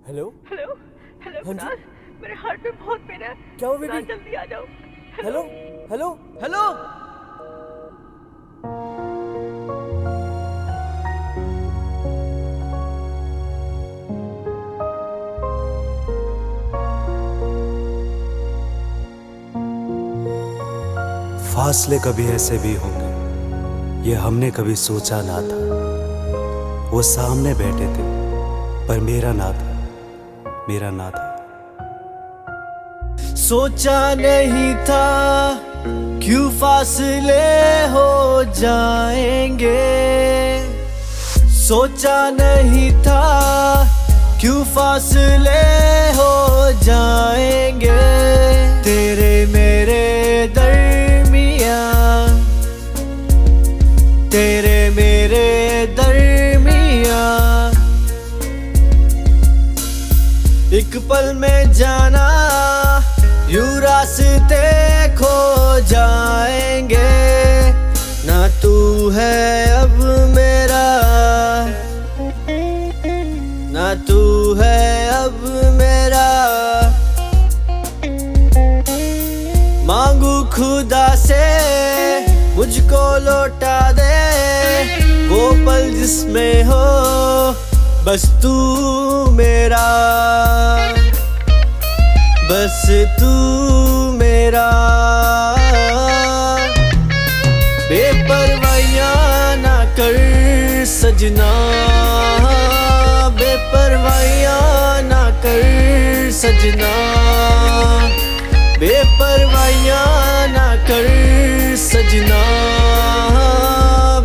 Hello hello hello हाँ जी? कुणाल, मेरे heart में बहुत पेन है। क्या हुआ कुणाल, बेबी? जल्दी आ जाओ। Hello hello hello. फासले कभी ऐसे भी होंगे, ये हमने कभी सोचा ना था। वो सामने बैठे थे पर मेरा ना था, मेरा ना था। सोचा नहीं था क्यों फासले हो जाएंगे, सोचा नहीं था क्यों फासले हो जाएंगे। तेरे मेरे दरमिया, तेरे मेरे दरमिया, एक पल में जाना यूं रास्ते खो जाएंगे। ना तू है अब मेरा, ना तू है अब मेरा। मांगू खुदा से मुझको लौटा दे वो पल जिसमें हो बस तू मेरा, बस तू मेरा। बेपरवाहियां ना कर सजना, बेपरवाहियां ना कर सजना, बेपरवाहियां ना कर सजना,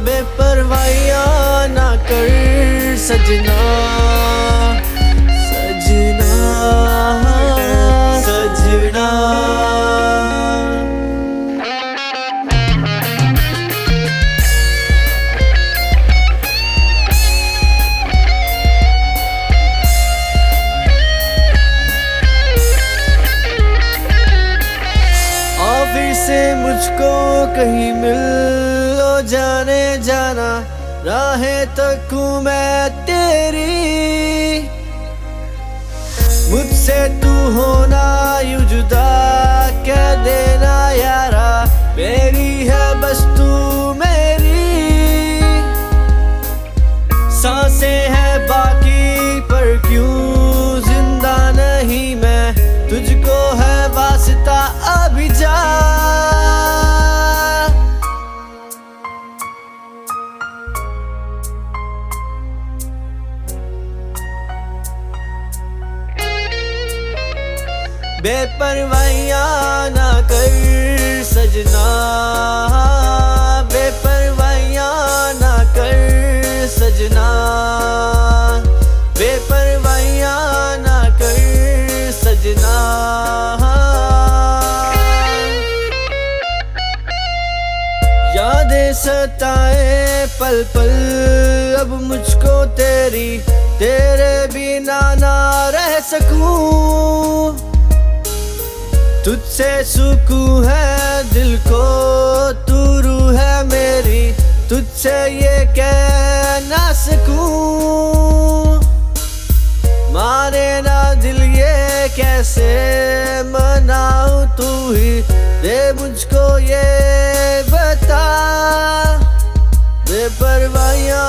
बेपरवाहियां ना कर सजना, सजना, सजना। ऑफिस से मुझको कहीं मिल लो जाने जाना, राहें तकूं मैं तेरी। मुझसे तू होना यूं जुदा कह देना यारा, मेरी है बस तू मेरी। सांसें हैं बाकी पर क्यों जिंदा नहीं मैं, तुझको है वास्ता अभी जा। बेपरवाहियां ना कर सजना, बेपरवाहियां ना कर सजना, बेपरवाहियां ना कर सजना। यादें सताए पल पल अब मुझको तेरी, तेरे बिना ना रह सकूं। तुझसे सुकून है दिल को, तू रूह है मेरी, तुझसे ये कह ना सकूं। माने ना दिल ये कैसे मनाऊं, तू ही दे मुझको ये बता। बेपरवाहियां,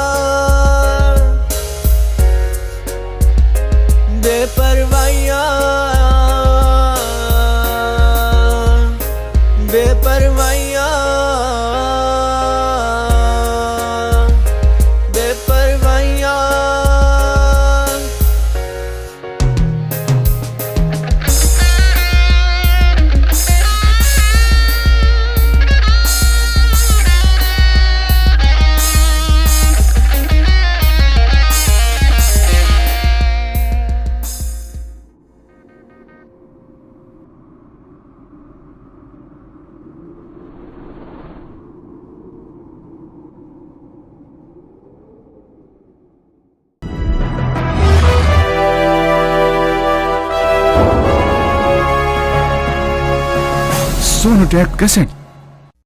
बेपरवाहियां, बेपरवाहियां, बेपरवाहियां। Sonotek Cassette.